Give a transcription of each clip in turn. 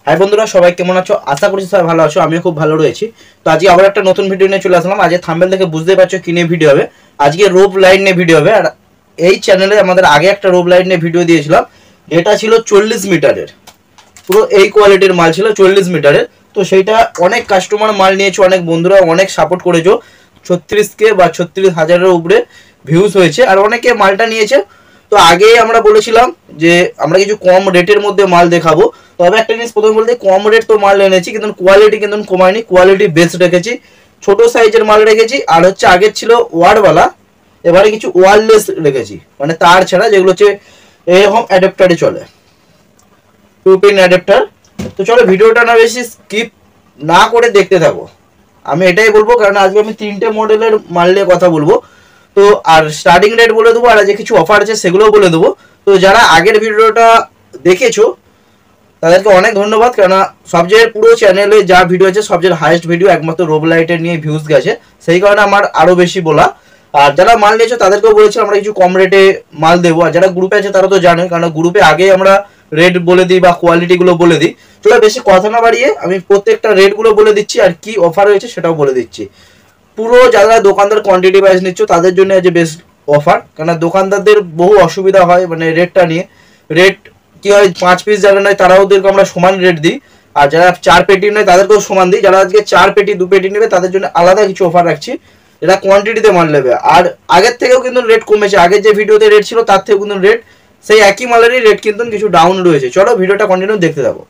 High বন্ধুরা, সবাই কেমন আছো? আশা করছি সবাই ভালো আছো। আমিও খুব ভালো রয়েছি। তো আজকে আবার একটা নতুন ভিডিও নিয়ে চলে আসলাম। আজকে থাম্বনেল দেখে বুঝতে পারছো কি নিয়ে ভিডিও হবে। আজকে রোপ লাইট নিয়ে ভিডিও হবে। আর এই চ্যানেলে আমাদের আগে একটা রোপ লাইট নিয়ে ভিডিও দিয়েছিলাম, এটা ছিল 40 মিটারের, পুরো এই কোয়ালিটির মাল ছিল 40 মিটারের। তো সেইটা অনেক কাস্টমার মাল নিয়েছো, অনেক বন্ধুরা অনেক সাপোর্ট করেছো। 36K বা 36,000-এর উপরে ভিউজ হয়েছে, আর অনেকে মালটা নিয়েছে। তো আগেই আমরা বলেছিলাম যে আমরা কিছু কম রেটের মধ্যে মাল দেখাবো। তবে একটা জিনিস প্রথমে বলতে, কম রেট তো মাল এনেছি, কিন্তু কোয়ালিটি কিন্তু কমায়নি, কোয়ালিটি বেস্ট রেখেছি। ছোট সাইজের মাল রেখেছি। আর হচ্ছে আগের ছিল ওয়ারওয়ালা, এবারে কিছু ওয়্যারলেস রেখেছি, মানে তার ছাড়া, যেগুলো হচ্ছে এরকম অ্যাডাপ্টারে চলে, 2 পিন অ্যাডাপ্টার। তো চলো ভিডিওটা না বেশি স্কিপ না করে দেখতে থাকো। আমি এটাই বলবো, কারণ আজকে আমি 3টে মডেলের মাল নিয়ে কথা বলবো। তো আর স্টার্টিং রেট বলে দেবো, আর যে কিছু অফার আছে সেগুলোও বলে দেবো। তো যারা আগের ভিডিওটা দেখেছো তাদেরকে অনেক ধন্যবাদ, কেন সবচেয়ে পুরো চ্যানেলে যা ভিডিও আছে সবচেয়ে হাইয়েস্ট ভিডিও একমাত্র রোব লাইটের নিয়ে ভিউজ গেছে, সেই কারণে আমার আরও বেশি বলা। আর যারা মাল নিয়েছো তাদেরকেও বলেছি আমরা কিছু কম রেটে মাল দেবো। আর যারা গ্রুপে আছে তারা তো জানে, কারণ গ্রুপে আগে আমরা রেট বলে দিই বা কোয়ালিটিগুলো বলে দিই। চলো বেশি কথা না বাড়িয়ে আমি প্রত্যেকটা রেটগুলো বলে দিচ্ছি, আর কি অফার হয়েছে সেটাও বলে দিচ্ছি। পুরো যারা দোকানদার কোয়ান্টিটি ওয়াইজ নিচ্ছ তাদের জন্য আছে বেস্ট অফার, কারণ দোকানদারদের বহু অসুবিধা হয় মানে রেটটা নিয়ে। রেট কি হয়, 5 পিস যারা নেয় তারা ওদেরকে আমরা সমান রেট দিই, আর যারা 4 পেটি নেয় তাদেরকেও সমান দিই। যারা আজকে 4 পেটি 2 পেটি নেবে তাদের জন্য আলাদা কিছু অফার রাখছি, যারা কোয়ান্টিটিতে মাল নেবে। আর আগের থেকেও কিন্তু রেট কমেছে, আগের যে ভিডিওতে রেট ছিল তার থেকেও কিন্তু রেট, সেই একই মালেরই রেট কিন্তু কিছু ডাউন রয়েছে। চলো ভিডিওটা কন্টিনিউ দেখতে থাকো।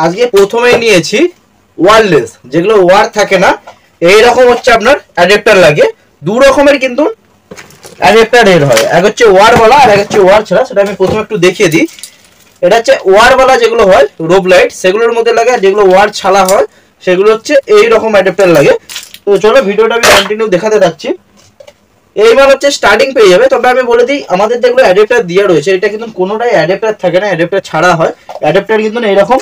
আজকে প্রথমেই নিয়েছি ওয়্যারলেস, যেগুলো ওয়্যার থাকে না, এইরকম হচ্ছে আপনার অ্যাডাপ্টার লাগে। দু রকমের কিন্তু অ্যাডাপ্টার এর হয়, এক হচ্ছে ওয়্যারওয়ালা আর এক হচ্ছে ওয়্যার ছাড়া। সেটা আমি প্রথমে একটু দেখিয়ে দিই। এটা হচ্ছে ওয়্যারওয়ালা যেগুলো হয় রোব লাইট, সেগুলোর মধ্যে লাগে। আর যেগুলো ওয়্যার ছাড়া হয় সেগুলো হচ্ছে এই রকম অ্যাডাপ্টার লাগে। তো চলো ভিডিওটা আমি কন্টিনিউ দেখাতে থাকছি। এইবার হচ্ছে স্টার্টিং পেয়ে যাবে। তবে আমি বলে দিই, আমাদের যেগুলো অ্যাডাপ্টার দেওয়া রয়েছে এটা কিন্তু কোনোটাই অ্যাডাপ্টার থাকে না, অ্যাডাপ্টার ছাড়া হয়। অ্যাডাপ্টার কিন্তু এইরকম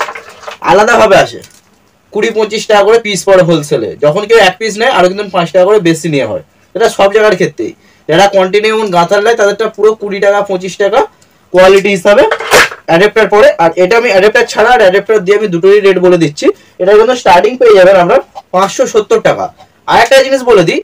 আলাদাভাবে আসে, 20-25 টাকা করে পিস পড়ে হোলসেলে। যখন কেউ 1 পিস নেয় আরো কিন্তু 5 টাকা করে বেশি নেওয়া হয়। এটা সব জায়গার ক্ষেত্রেই। যারা কন্টিনিউ গাঁথার নেয় তাদেরটা পুরো 20 টাকা 25 টাকা কোয়ালিটি হিসাবে অ্যাডাপ্টার পড়ে। আর এটা আমি অ্যাডাপ্টার ছাড়া আর অ্যাডাপ্টার দিয়ে আমি দুটোরই রেট বলে দিচ্ছি। এটা কিন্তু স্টার্টিং পেয়ে যাবেন আমরা 570 টাকা। আর একটা জিনিস বলে দিই,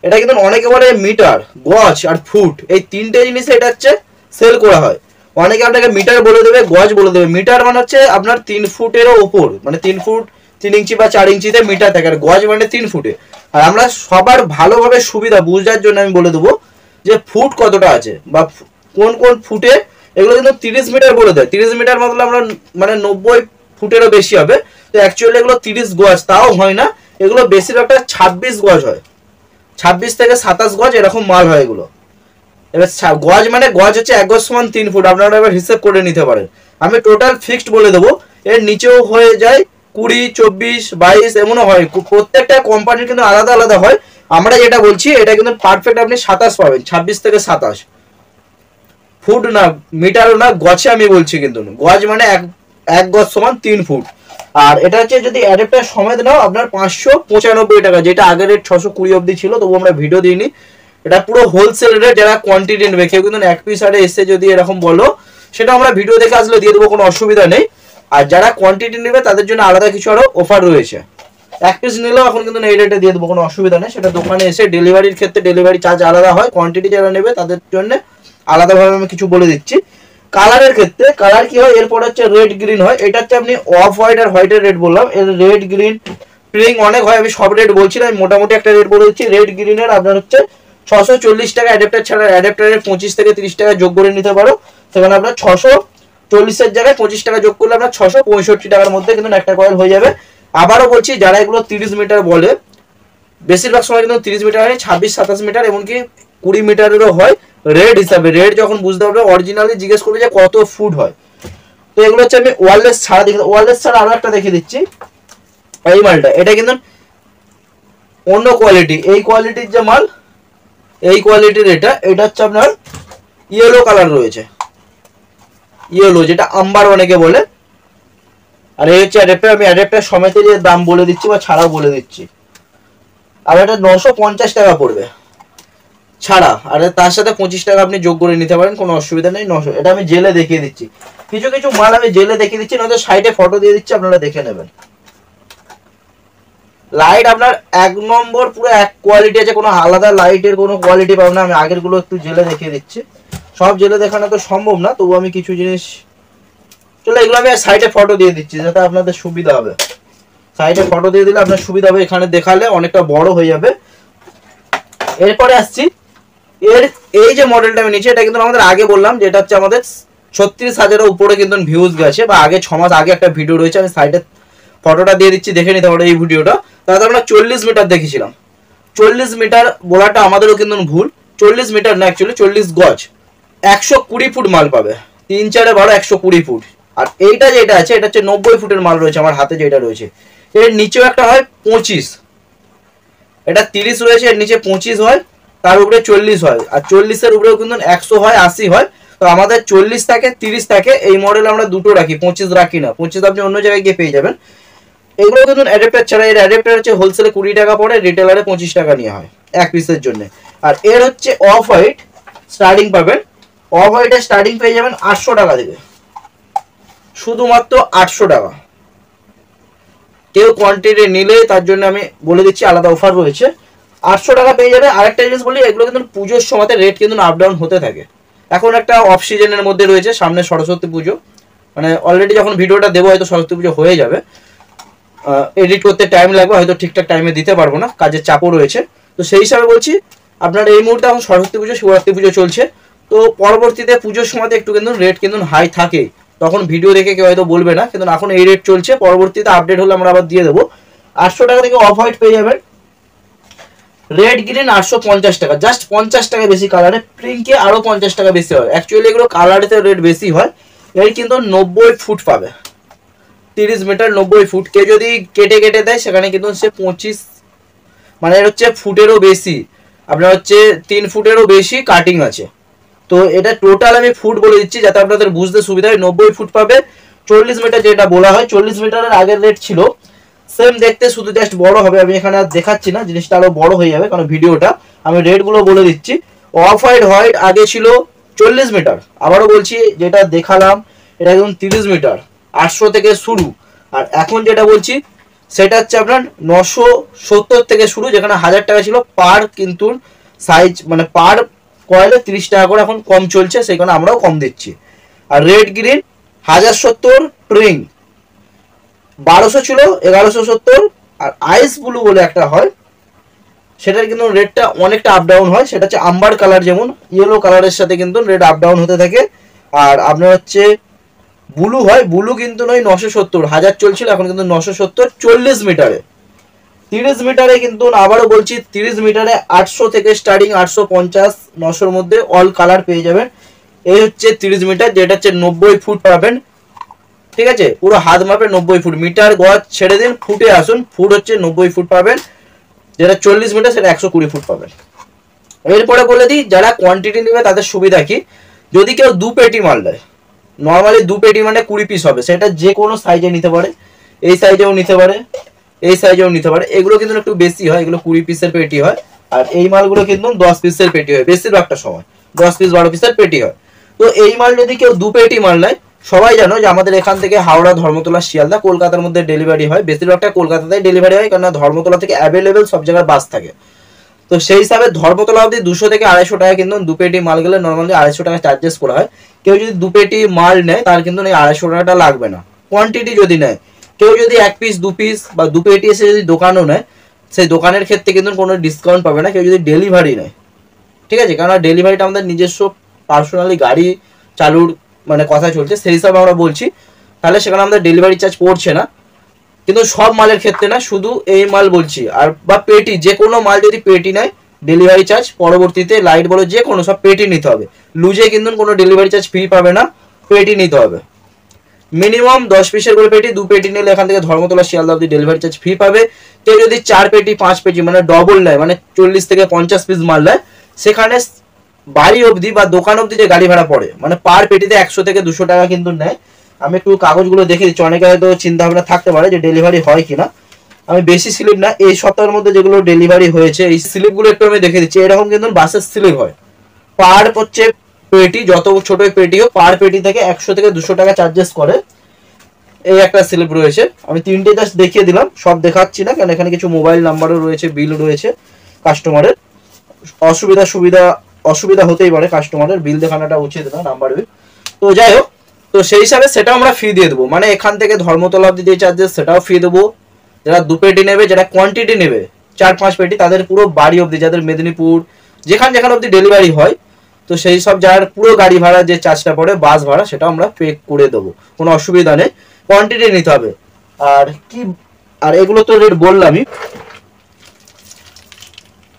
এটা কিন্তু অনেকে বলে মিটার, গজ আর ফুট, এই 3টে জিনিসে এটা হচ্ছে সেল করা হয়। অনেকে আপনাকে মিটার বলে দেবে, গজ বলে দেবে। মিটার মানে হচ্ছে আপনার 3 ফুটেরও ওপর, মানে 3 ফুট 3 ইঞ্চি বা 4 ইঞ্চিতে মিটার থাকে। আর গজ মানে 3 ফুটে। আর আমরা সবার ভালোভাবে সুবিধা বুঝার জন্য আমি বলে দেবো যে ফুট কতটা আছে বা কোন কোন ফুটে। এগুলো কিন্তু 30 মিটার বলে দেয়। 30 মিটার মতলব আমরা মানে 90 ফুটেরও বেশি হবে। তো অ্যাকচুয়ালি এগুলো 30 গজ তাও হয় না, এগুলো বেশিরভাগটা 26 গজ হয়, 26 থেকে 27 গজ এরকম মাল হয় এগুলো। এবার গজ মানে গজ হচ্ছে 1 গজ সমান 3 ফুট, আপনারা এবার হিসেব করে নিতে পারেন। আমি টোটাল ফিক্সড বলে দেবো, এর নিচেও হয়ে যায় 20, 24, 22 এমনও হয়। প্রত্যেকটা কোম্পানির কিন্তু আলাদা আলাদা হয়। আমরা যেটা বলছি এটা কিন্তু পারফেক্ট আপনি 27 পাবেন, 26 থেকে 27 ফুট, না মিটারও না, গছে আমি বলছি। কিন্তু গজ মানে 1 গজ সমান 3 ফুট। আর এটা হচ্ছে যদি অ্যাডাপ্টার সমেত নাও আপনার 595 টাকা, যেটা আগের রেট 620 অব্দি ছিল, তবু আমরা ভিডিও দিইনি। এটা পুরো হোলসেল রেট। যারা কোয়ান্টিটি নেবে, কেউ কিন্তু 1 পিস আরে এসে যদি এরকম বলো, সেটা আমরা ভিডিও দেখে আসলে দিয়ে দেবো, কোনো অসুবিধা নেই। আর যারা কোয়ান্টিটি নেবে তাদের জন্য আলাদা কিছু আরো অফার রয়েছে। 1 পিস নিলেও এখন কিন্তু এই রেটে দিয়ে দেবো, কোনো অসুবিধা নেই। সেটা দোকানে এসে ডেলিভারির ক্ষেত্রে ডেলিভারি চার্জ আলাদা হয়। কোয়ান্টিটি যারা নেবে তাদের জন্য আলাদাভাবে আমি কিছু বলে দিচ্ছি। কালারের ক্ষেত্রে কালার কি হয়, এরপর হচ্ছে রেড গ্রিন হয়। এটা হচ্ছে আপনি অফ হোয়াইট আর হোয়াইটের রেট বললাম। এর রেড গ্রিন প্রিং অনেক হয়, আমি সব রেট বলছি না, আমি মোটামুটি একটা রেট বলে দিচ্ছি। রেড গ্রিনের আপনার হচ্ছে 640 টাকা অ্যাডাপ্টার ছাড়া। অ্যাডাপ্টারের 25 থেকে 30 টাকা যোগ করে নিতে পারো, সেখানে আপনার 640-এর জায়গায় 25 টাকা যোগ করলে আপনার 665 টাকার মধ্যে কিন্তু একটা কয়েল হয়ে যাবে। আবারও বলছি, যারা এগুলো 30 মিটার বলে, বেশিরভাগ সময় কিন্তু 30 মিটার হয়, 26-27 মিটার, এমনকি 20 মিটারেরও হয়। রেড হিসাবে, রেড যখন বুঝতে পারবে অরিজিনালি জিজ্ঞেস করবে যে কত ফুট হয়। তো এগুলো হচ্ছে আমি ওয়্যারলেস ছাড়া দেখি। ওয়্যারলেস ছাড়া আরো একটা দেখিয়ে দিচ্ছি। এই মালটা, এটা কিন্তু অন্য কোয়ালিটি। এই কোয়ালিটির যে মাল, এই কোয়ালিটির এটা হচ্ছে আপনার ইয়েলো কালার রয়েছে, ইয়েলো, যেটা আম্বার অনেকে বলে। আর এই হচ্ছে অ্যাডাপ্টার। আমি অ্যাডাপ্টার সমেতের দাম বলে দিচ্ছি বা ছাড়াও বলে দিচ্ছি। আর এটা 950 টাকা পড়বে ছাড়া, আর তার সাথে 25 টাকা আপনি যোগ করে নিতে পারেন, কোনো অসুবিধা নেই। 900, এটা আমি জেলে দেখিয়ে দিচ্ছি, কিছু কিছু মাল আমি জেলে দেখিয়ে দিচ্ছি, নয়তো সাইডে ফটো দিয়ে দিচ্ছি, আপনারা দেখে নেবেন। লাইট আপনার 1 নম্বর পুরো এক কোয়ালিটি আছে, কোনো আলাদা লাইটের কোনো কোয়ালিটি পাবেন না। আমি আগের গুলো একটু জেলে দেখিয়ে দিচ্ছি, সব জেলে দেখানো তো সম্ভব না, তবু আমি কিছু জিনিস, চলো এগুলো আমি সাইডে ফটো দিয়ে দিচ্ছি যাতে আপনাদের সুবিধা হবে। সাইডে ফটো দিয়ে দিলে আপনার সুবিধা হবে, এখানে দেখালে অনেকটা বড় হয়ে যাবে। এরপরে আসছি, এর এই যে মডেলটা আমি নিচ্ছি, এটা কিন্তু আমাদের আগে বললাম যে এটা হচ্ছে আমাদের 36,000-এর উপরে কিন্তু ভিউজ গেছে, বা আগে 6 মাস আগে একটা ভিডিও রয়েছে, আমি সাইডে ফটোটা দিয়ে দিচ্ছি, দেখে নিতে পারো এই ভিডিওটা। তাতে আমরা 40 মিটার দেখেছিলাম। 40 মিটার বলাটা আমাদেরও কিন্তু ভুল, 40 মিটার না, অ্যাকচুয়ালি 40 গজ, 120 ফুট মাল পাবে, 3 4 12 120 ফুট। আর এইটা যেটা আছে এটা হচ্ছে 90 ফুটের মাল রয়েছে আমার হাতে যেটা রয়েছে। এর নিচেও একটা হয় 25, এটা 30 রয়েছে, এর নিচে 25 হয়, তার উপরে 40 হয়, আর 40-এর উপরেও কিন্তু 100 হয়, 80 হয়। তো আমাদের 40 থাকে, 30 থাকে, এই মডেল আমরা দুটো রাখি, 25 রাখি না। 25 আপনি অন্য জায়গায় গিয়ে পেয়ে যাবেন। এগুলো কিন্তু অ্যাডাপ্টার ছাড়া, এর অ্যাডাপ্টার হচ্ছে হোলসেলে 20 টাকা পড়ে, রিটেলারে 25 টাকা নিয়ে হয় এক পিসের জন্য। আর এর হচ্ছে অফ হোয়াইট স্টার্টিং পাবেন, অফ হোয়াইটের স্টার্টিং পেয়ে যাবেন 800 টাকা থেকে, শুধুমাত্র 800 টাকা। কেউ কোয়ান্টিটি নিলে তার জন্য আমি বলে দিচ্ছি আলাদা অফার রয়েছে, 800 টাকা পেয়ে যাবে। আরেকটা জিনিস বলি, এগুলো কিন্তু পুজোর সময়তে রেট কিন্তু আপ ডাউন হতে থাকে। এখন একটা অফ সিজনের মধ্যে রয়েছে, সামনে সরস্বতী পুজো, মানে অলরেডি যখন ভিডিওটা দেবো হয়তো সরস্বতী পুজো হয়ে যাবে, এডিট করতে টাইম লাগবে, হয়তো ঠিকঠাক টাইমে দিতে পারবো না, কাজের চাপও রয়েছে। তো সেই হিসাবে বলছি, আপনার এই মুহূর্তে এখন সরস্বতী পুজো, শিবরাত্রি পুজো চলছে, তো পরবর্তীতে পুজোর সময়তে একটু কিন্তু রেট কিন্তু হাই থাকে, তখন ভিডিও দেখে কেউ হয়তো বলবে না, কিন্তু এখন এই রেট চলছে, পরবর্তীতে আপডেট হলে আমরা আবার দিয়ে দেবো। 800 টাকা থেকে অফ হোয়াইট পেয়ে যাবেন। রেড গ্রিন 850 টাকা, জাস্ট 50 টাকা বেশি কালারে, পিঙ্কে আরো 50 টাকা বেশি হয়। অ্যাকচুয়ালি এগুলো কালারেতে রেট বেশি হয়। এর কিন্তু 90 ফুট পাবে, 30 মিটার 90 ফুট। কে যদি কেটে কেটে দেয় সেখানে কিন্তু সে 25, মানে এর হচ্ছে ফুটেরও বেশি, আপনার হচ্ছে 3 ফুটেরও বেশি কাটিং আছে। তো এটা টোটাল আমি ফুট বলে দিচ্ছি যাতে আপনাদের বুঝতে সুবিধা হয়। 90 ফুট পাবে। 40 মিটার যেটা বলা হয়, 40 মিটারের আগের রেট ছিল সেম দেখতে, শুধু জাস্ট বড় হবে। আমি এখানে আর দেখাচ্ছি না, জিনিসটা আরো বড় হয়ে যাবে কারণ ভিডিওটা, আমি রেট গুলো বলে দিচ্ছি। অফ হোয়াইট হোয়াইট আগে ছিল 40 মিটার, আবারও বলছি যেটা দেখালাম এটা একদম 30 মিটার, 800 থেকে শুরু। আর এখন যেটা বলছি সেটা হচ্ছে আপনার 970 থেকে শুরু, যেখানে 1000 টাকা ছিল পার, কিন্তু সাইজ মানে পার কয়েলে 30 টাকা করে এখন কম চলছে, সেই কারণে আমরাও কম দিচ্ছি। আর রেড গ্রিন 1070 ট্রিং, 1200 ছিল 1170। আর আইস ব্লু বলে একটা হয়, সেটার কিন্তু রেটটা অনেকটা আপ ডাউন হয়, সেটা হচ্ছে আম্বার কালার, যেমন ইয়েলো কালারের সাথে কিন্তু রেট আপ ডাউন হতে থাকে। আর আপনার হচ্ছে ব্লু হয়, ব্লু কিন্তু নয় 970, 1000 চলছিল এখন কিন্তু 970, 40 মিটারে। 30 মিটারে কিন্তু আবারও বলছি 30 মিটারে 800 থেকে স্টার্টিং, 850 900-র মধ্যে অল কালার পেয়ে যাবেন। এই হচ্ছে 30 মিটার, যেটা হচ্ছে 90 ফুট পাবেন, ঠিক আছে, পুরো হাত মাপে 90 ফুট। মিটার গজ ছেড়ে দিন, ফুটে আসুন, ফুট হচ্ছে 90 ফুট পাবেন। যেটা 40 মিটার সেটা 120 ফুট পাবেন। এরপরে বলে দিই যারা কোয়ান্টিটি নেবে তাদের সুবিধা কি, যদি কেউ 2 পেটি মাল দেয়, নর্মালি 2 পেটি মানে 20 পিস হবে, সেটা যে কোনো সাইজে নিতে পারে, এই সাইজেও নিতে পারে, এই সাইজেও নিতে পারে। এগুলো কিন্তু একটু বেশি হয়, এগুলো 20 পিসের পেটি হয়। আর এই মালগুলো কিন্তু 10 পিসের পেটি হয়, বেশিরভাগটা সময় 10 পিস 12 পিসের পেটি হয়। তো এই মাল যদি কেউ 2 পেটি মাল নেয়, সবাই জানো যে আমাদের এখান থেকে হাওড়া, ধর্মতলা, শিয়ালদা, কলকাতার মধ্যে ডেলিভারি হয়, বেশিরভাগটা কলকাতাতেই ডেলিভারি হয়, কারণ ধর্মতলা থেকে অ্যাভেলেবেল সব জায়গায় বাস থাকে। তো সেই হিসাবে ধর্মতলা অবধি 200 থেকে 250 টাকা কিন্তু 2 পেটি মাল গেলে নর্মালি 250 টাকা চার্জেস করা হয়। কেউ যদি 2 পেটি মাল নেয় তার কিন্তু এই 250 টাকাটা লাগবে না, কোয়ান্টিটি যদি নেয়। কেউ যদি 1 পিস 2 পিস বা 2 পেটি এসে যদি দোকানও নেয়, সেই দোকানের ক্ষেত্রে কিন্তু কোনো ডিসকাউন্ট পাবে না। কেউ যদি ডেলিভারি নেয়, ঠিক আছে, কারণ ডেলিভারিটা আমাদের নিজস্ব পার্সোনালি গাড়ি চালুর মানে কথা চলছে, সেই হিসাবে আমরা বলছি, তাহলে সেখানে আমাদের ডেলিভারি চার্জ পড়ছে না। কিন্তু সব মালের ক্ষেত্রে না, শুধু এই মাল বলছি। আর বা পেটি, যে কোনো মাল যদি পেটি নেয় ডেলিভারি চার্জ পরবর্তীতে, লাইট বলো যে কোনো, সব পেটি নিতে হবে। লুজে কিন্তু কোনো ডেলিভারি চার্জ ফ্রি পাবে না, পেটি নিতে হবে। মিনিমাম 10 পিসের করে পেটি, 2 পেটি নিলে এখান থেকে ধর্মতলা, শিয়ালদা অবধি ডেলিভারি চার্জ ফ্রি পাবে। কেউ যদি 4 পেটি 5 পেটি মানে ডবল নেয়, মানে 40 থেকে 50 পিস মাল নেয়, সেখানে বাড়ি অবধি বা দোকান অবধি যে গাড়ি ভাড়া পড়ে, মানে পার পেটিতে 100 থেকে 200 টাকা কিন্তু নেয়। আমি একটু কাগজগুলো দেখে দিচ্ছি, অনেকে হয়তো চিন্তা ভাবনা থাকতে পারে যে ডেলিভারি হয় কিনা। আমি বেশি স্লিপ না, এই সপ্তাহের মধ্যে যেগুলো ডেলিভারি হয়েছে এই স্লিপগুলো একটু আমি দেখে দিচ্ছি। এরকম কিন্তু বাসের স্লিপ হয়, পার হচ্ছে পেটি, যত ছোট পেটি হোক পার পেটি থেকে 100 থেকে 200 টাকা চার্জেস করে। এই একটা স্লিপ রয়েছে, আমি 3টে জাস্ট দেখিয়ে দিলাম, সব দেখাচ্ছি না কারণ এখানে কিছু মোবাইল নাম্বারও রয়েছে, বিল রয়েছে কাস্টমারের। অসুবিধা হতেই পারে কাস্টমারের, বিল দেখানোটা উচিত না, নাম্বার বিল। তো যাই হোক, তো সেই হিসাবে সেটাও আমরা ফি দিয়ে দেবো, মানে এখান থেকে ধর্মতলা অব্দি যে চার্জেস সেটাও ফি দেবো। যারা 2 পেটি নেবে, যারা কোয়ান্টিটি নেবে 4-5 পেটি, তাদের পুরো বাড়ি অব্দি, যাদের মেদিনীপুর যেখানে অব্দি ডেলিভারি হয়, তো সেই সব যার পুরো গাড়ি ভাড়া যে চার্জটা পড়ে বাস ভাড়া, সেটা আমরা পে করে দেবো, কোনো অসুবিধা নেই। কোয়ান্টিটি নিতে হবে। আর কি, আর এগুলো তো রেট বললামই,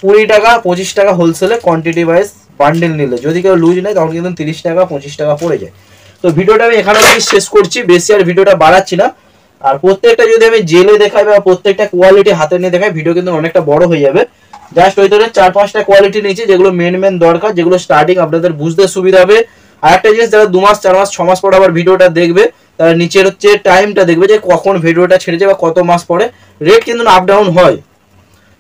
20 টাকা 25 টাকা হোলসেলে কোয়ান্টিটি ওয়াইজ বান্ডেল নিলে, যদি কেউ লুজ নেয় তখন কিন্তু 30 টাকা 25 টাকা পড়ে যায়। তো ভিডিওটা আমি এখানে শেষ করছি, বেশি আর ভিডিওটা বাড়াচ্ছি না। আর প্রত্যেকটা যদি আমি জেলে দেখাই বা প্রত্যেকটা কোয়ালিটি হাতে নিয়ে দেখাই, ভিডিও কিন্তু অনেকটা বড় হয়ে যাবে। জাস্ট ওই ধরে 4-5টা কোয়ালিটি নিয়েছি, যেগুলো মেন দরকার, যেগুলো স্টার্টিং আপনাদের বুঝতে সুবিধা হবে। আর একটা জিনিস, যারা 2 মাস 4 মাস 6 মাস পরে আবার ভিডিওটা দেখবে, তারা নিচের হচ্ছে টাইমটা দেখবে যে কখন ভিডিওটা ছেড়েছে বা কত মাস পরে। রেট কিন্তু আপ ডাউন হয়,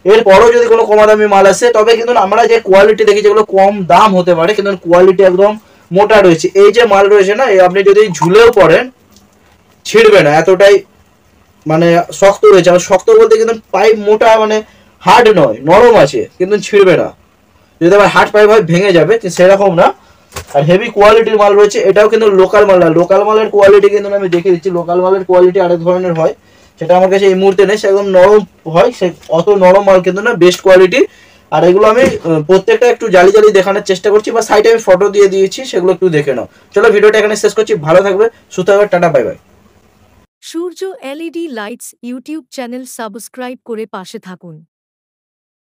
এরপরও যদি কোনো কম দামি মাল আসে, তবে কিন্তু আমরা যে কোয়ালিটি দেখি যেগুলো কম দাম হতে পারে কিন্তু কোয়ালিটি একদম মোটা রয়েছে। এই যে মাল রয়েছে না, আপনি যদি ঝুলেও পড়েন ছিঁড়বে না, এতটাই মানে শক্ত রয়েছে। আর শক্ত বলতে কিন্তু পাইপ মোটা, মানে হার্ড নয়, নরম আছে কিন্তু ছিঁড়বে না। যদি আবার হার্ড পাইপ হয় ভেঙে যাবে, সেরকম না। আর হেভি কোয়ালিটির মাল রয়েছে, এটাও কিন্তু লোকাল মাল না। লোকাল মালের কোয়ালিটি কিন্তু আমি দেখে দিচ্ছি, লোকাল মালের কোয়ালিটি আরেক ধরনের হয়, সেটা আমার কাছে এই মুহূর্তে নেই, সে একদম নরম হয়, সে অত নরম মাল কিন্তু না, বেস্ট কোয়ালিটি। আর এগুলো আমি প্রত্যেকটা একটু জালি দেখানোর চেষ্টা করছি, বা সাইডে আমি ফটো দিয়ে দিয়েছি, সেগুলো একটু দেখে নাও। চলো ভিডিওটা এখানে শেষ করছি, ভালো থাকবে, সুস্থ থাকবে, tata, bye bye. Surya LED lights YouTube channel subscribe করে পাশে থাকুন।